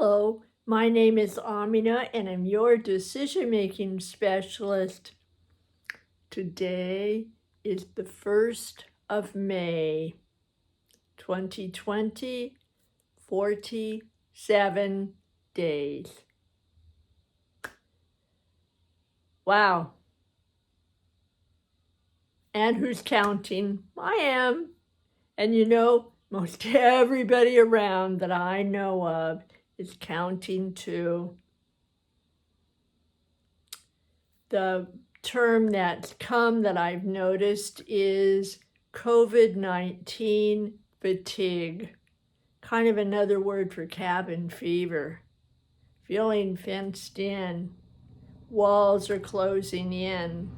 Hello, my name is Amina and I'm your decision making specialist. Today is the 1st of May, 2020, 47 days. Wow. And who's counting? I am. And most everybody around that I know of is counting too. The term that's come that I've noticed is COVID-19 fatigue, kind of another word for cabin fever. Feeling fenced in, walls are closing in.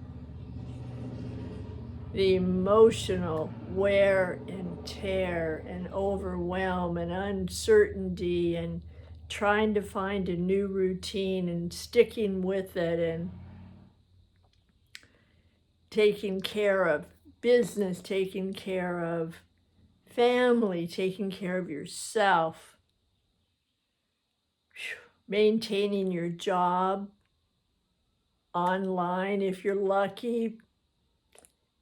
The emotional wear and tear and overwhelm and uncertainty and trying to find a new routine and sticking with it and taking care of business, taking care of family, taking care of yourself, maintaining your job online if you're lucky,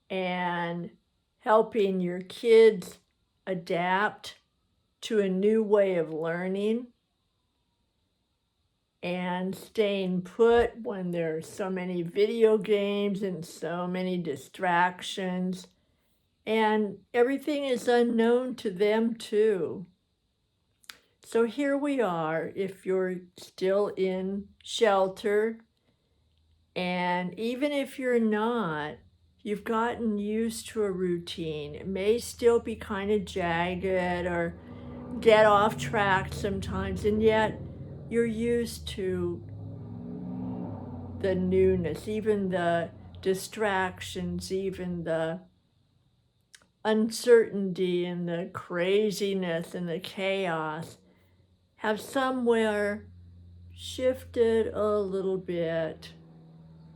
and helping your kids adapt to a new way of learning, and staying put when there's so many video games and so many distractions. And everything is unknown to them too. So here we are, if you're still in shelter, and even if you're not, you've gotten used to a routine. It may still be kind of jagged or get off track sometimes, and yet you're used to the newness, even the distractions, even the uncertainty and the craziness and the chaos have somewhere shifted a little bit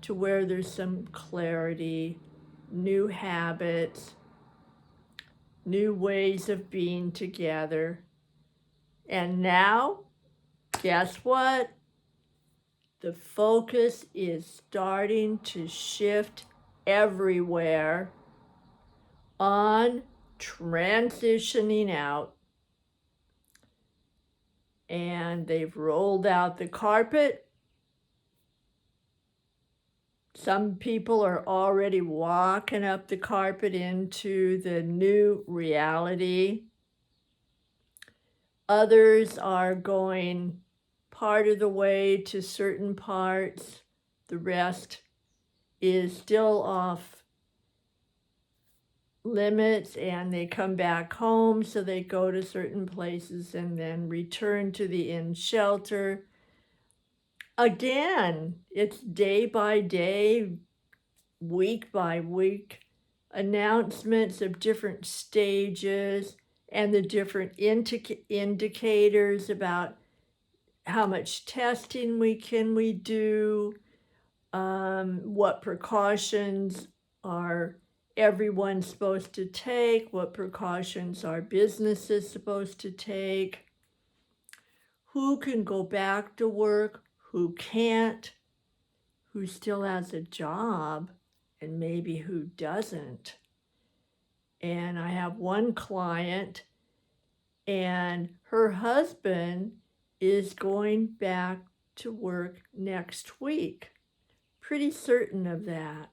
to where there's some clarity, new habits, new ways of being together. And now, guess what? The focus is starting to shift everywhere on transitioning out. And they've rolled out the carpet. Some people are already walking up the carpet into the new reality. Others are going part of the way to certain parts. The rest is still off limits, and they come back home, so they go to certain places and then return to the in shelter. Again, it's day by day, week by week, announcements of different stages and the different indicators about how much testing we do, what precautions are everyone supposed to take, what precautions are businesses supposed to take, who can go back to work, who can't, who still has a job, and maybe who doesn't. And I have one client, and her husband is going back to work next week. Pretty certain of that.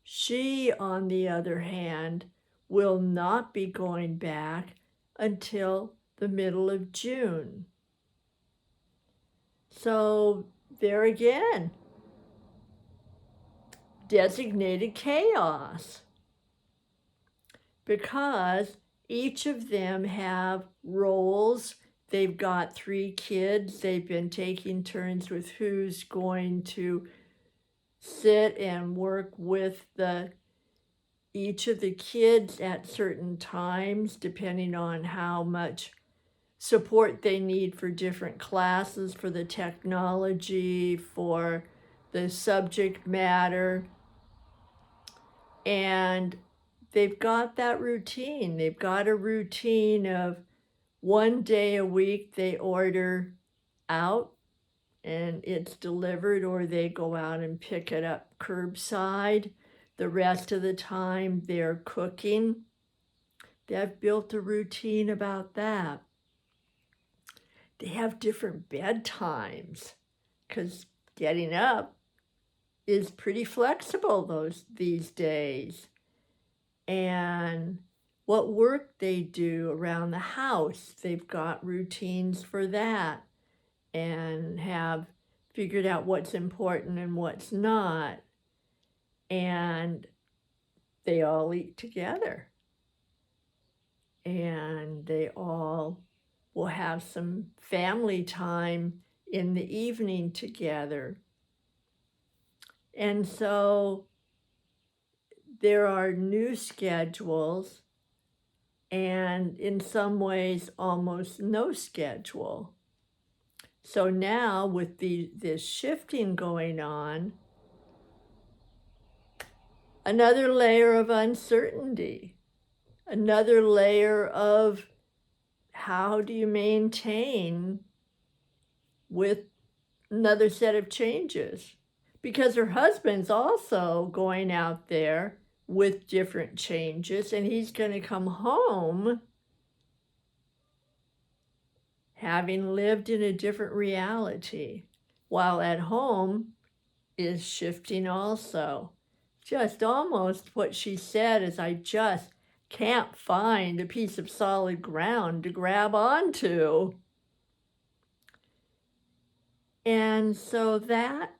She, on the other hand, will not be going back until the middle of June. So there again, designated chaos, because each of them have roles. They've got 3 kids. They've been taking turns with who's going to sit and work with each of the kids at certain times, depending on how much support they need for different classes, for the technology, for the subject matter. And they've got that routine. They've got a routine of one day a week they order out and it's delivered, or they go out and pick it up curbside. The rest of the time they're cooking. They've built a routine about that. They have different bedtimes because getting up is pretty flexible these days. And what work they do around the house, they've got routines for that and have figured out what's important and what's not. And they all eat together. And they all will have some family time in the evening together. And so there are new schedules, and in some ways almost no schedule. So now with this shifting going on, another layer of uncertainty, another layer of how do you maintain with another set of changes? Because her husband's also going out there with different changes, and he's going to come home having lived in a different reality, while at home is shifting also. Just almost what she said is, I just can't find a piece of solid ground to grab onto. And so that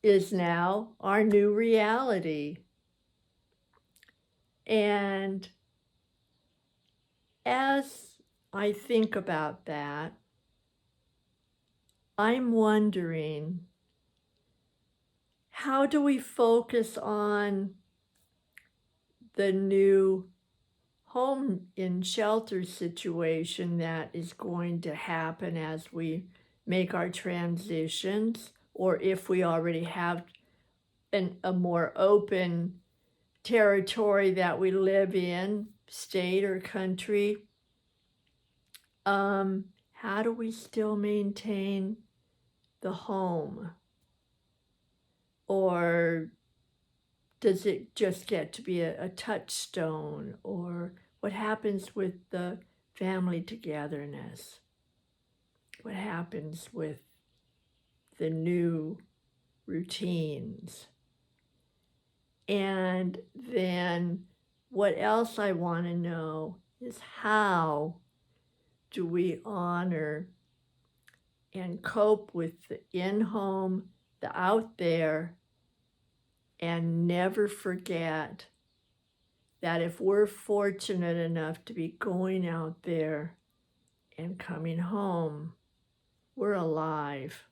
is now our new reality. And as I think about that, I'm wondering, how do we focus on the new home in shelter situation that is going to happen as we make our transitions, or if we already have a more open territory that we live in, state or country? How do we still maintain the home? Or does it just get to be a touchstone? Or what happens with the family togetherness? What happens with the new routines? And then what else I want to know is, how do we honor and cope with the in-home, the out there, and never forget that if we're fortunate enough to be going out there and coming home, we're alive.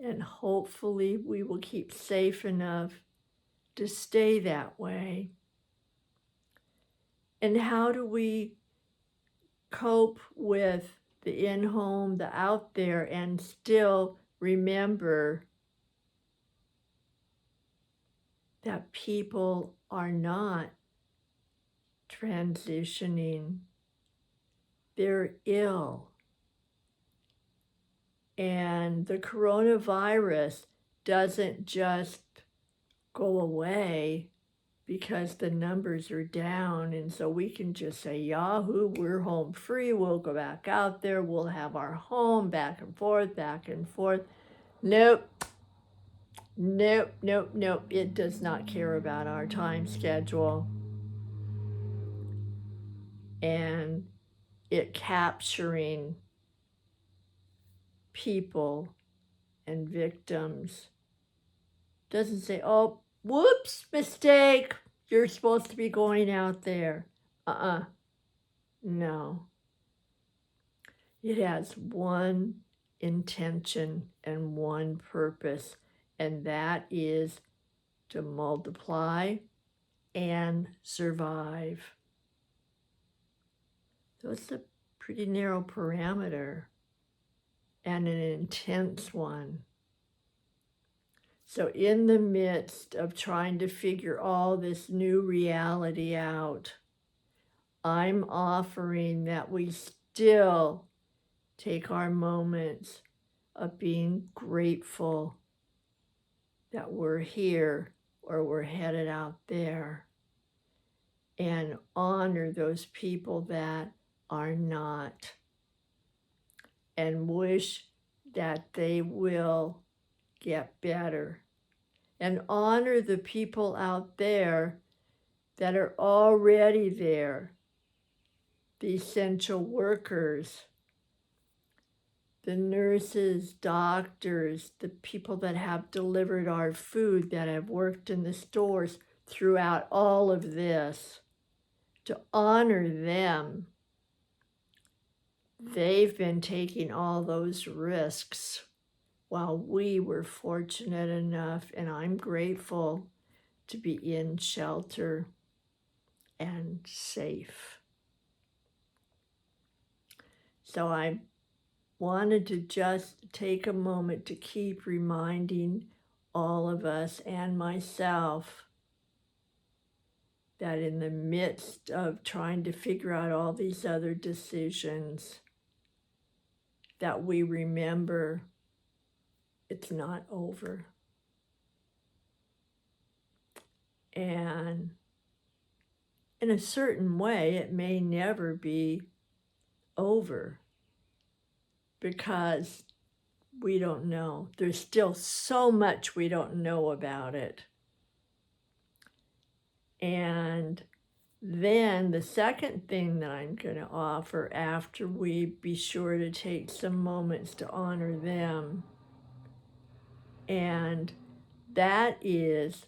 And hopefully we will keep safe enough to stay that way. And how do we cope with the in-home, the out there, and still remember that people are not transitioning, they're ill. And the coronavirus doesn't just go away because the numbers are down, and so we can just say, Yahoo, we're home free, we'll go back out there, we'll have our home, back and forth, back and forth. Nope. Nope, nope, nope. It does not care about our time schedule. And it capturing people and victims doesn't say, oh, whoops, mistake, you're supposed to be going out there. No. It has one intention and one purpose, and that is to multiply and survive. So it's a pretty narrow parameter and an intense one. So in the midst of trying to figure all this new reality out, I'm offering that we still take our moments of being grateful that we're here or we're headed out there, and honor those people that are not, and wish that they will get better, and honor the people out there that are already there, the essential workers, the nurses, doctors, the people that have delivered our food, that have worked in the stores throughout all of this, to honor them. They've been taking all those risks while we were fortunate enough, and I'm grateful to be in shelter and safe. So I wanted to just take a moment to keep reminding all of us and myself that in the midst of trying to figure out all these other decisions, that we remember it's not over. And in a certain way, it may never be over, because we don't know. There's still so much we don't know about it. And then the second thing that I'm going to offer, after we be sure to take some moments to honor them, and that is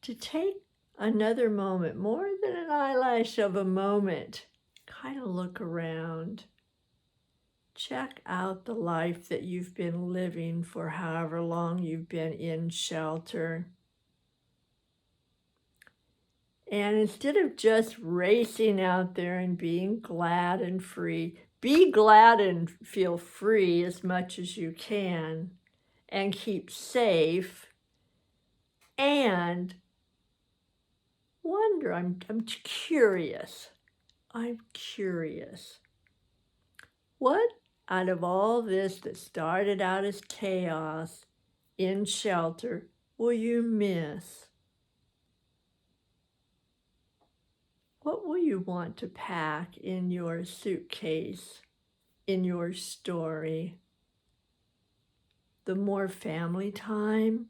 to take another moment, more than an eyelash of a moment, kind of look around. Check out the life that you've been living for however long you've been in shelter. And instead of just racing out there and being glad and free, be glad and feel free as much as you can, and keep safe, and wonder, I'm curious. I'm curious. What out of all this that started out as chaos in shelter will you miss? What will you want to pack in your suitcase, in your story? The more family time?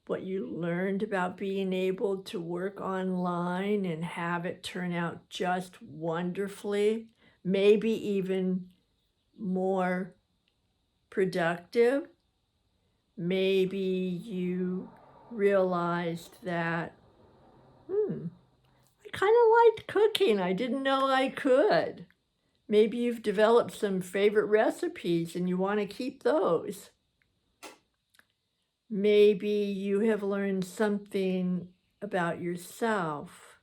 What you learned about being able to work online and have it turn out just wonderfully, maybe even more productive? Maybe you realized that, I kind of liked cooking. I didn't know I could. Maybe you've developed some favorite recipes and you want to keep those. Maybe you have learned something about yourself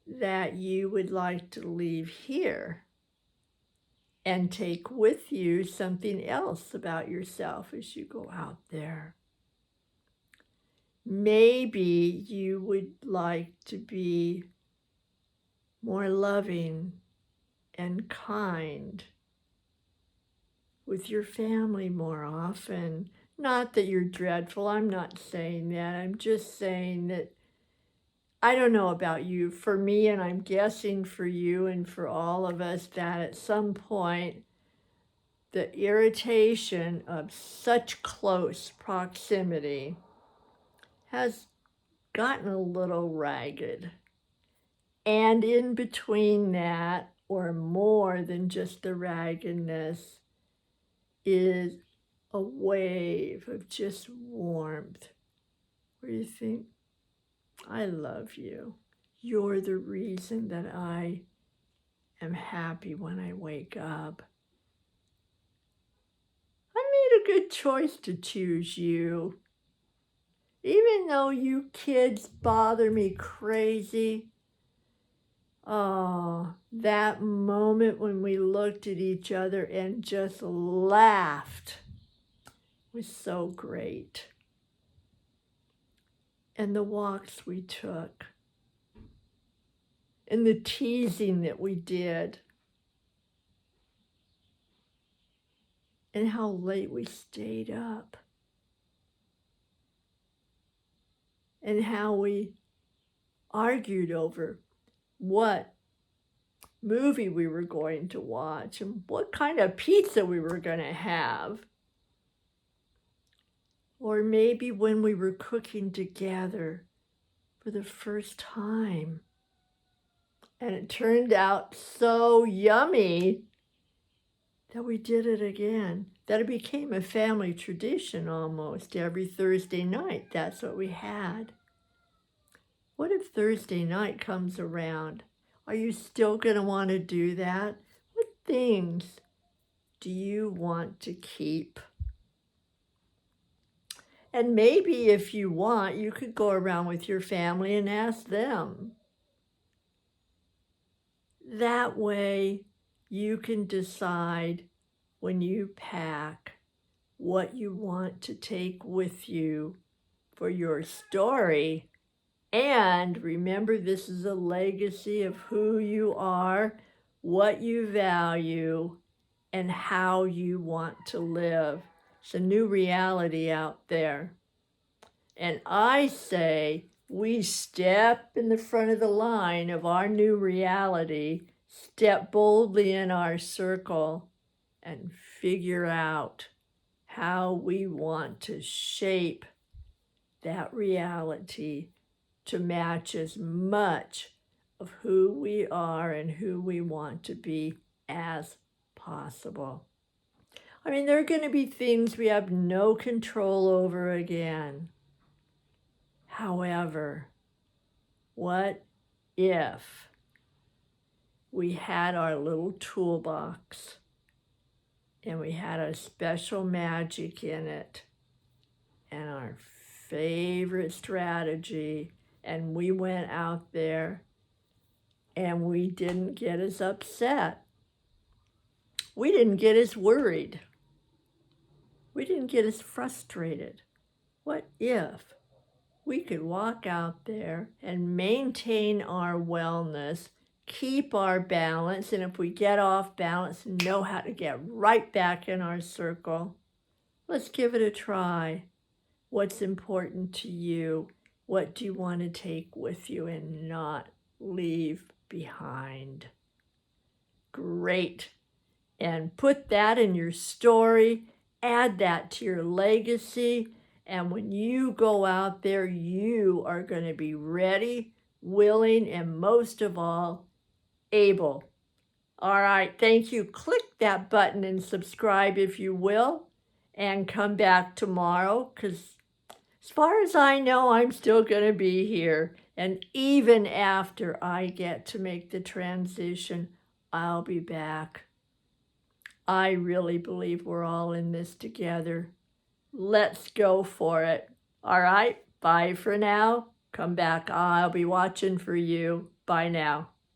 that you would like to leave here and take with you something else about yourself as you go out there. Maybe you would like to be more loving and kind with your family more often. Not that you're dreadful, I'm not saying that. I'm just saying that, I don't know about you, for me, and I'm guessing for you and for all of us, that at some point, the irritation of such close proximity has gotten a little ragged. And in between that, or more than just the raggedness, is a wave of just warmth where you think, I love you. You're the reason that I am happy when I wake up. I made a good choice to choose you. Even though you kids bother me crazy. Oh, that moment when we looked at each other and just laughed was so great. and the walks we took and the teasing that we did and how late we stayed up and how we argued over what movie we were going to watch and what kind of pizza we were going to have. Or maybe when we were cooking together for the first time and it turned out so yummy that we did it again. That it became a family tradition almost every Thursday night. That's what we had. What if Thursday night comes around? Are you still going to want to do that? What things do you want to keep? And maybe if you want, you could go around with your family and ask them. That way you can decide when you pack what you want to take with you for your story. And remember, this is a legacy of who you are, what you value, and how you want to live. It's a new reality out there. And I say we step in the front of the line of our new reality, step boldly in our circle, and figure out how we want to shape that reality to match as much of who we are and who we want to be as possible. I mean, there are going to be things we have no control over again. However, what if we had our little toolbox and we had a special magic in it and our favorite strategy, and we went out there and we didn't get as upset. We didn't get as worried. We didn't get as frustrated. What if we could walk out there and maintain our wellness, keep our balance, and if we get off balance, know how to get right back in our circle? Let's give it a try. What's important to you? What do you want to take with you and not leave behind? Great. And put that in your story. Add that to your legacy. And when you go out there, you are going to be ready, willing, and most of all, able. All right, thank you. Click that button and subscribe if you will. And come back tomorrow, because as far as I know, I'm still going to be here. And even after I get to make the transition, I'll be back. I really believe we're all in this together. Let's go for it. All right, bye for now. Come back. I'll be watching for you. Bye now.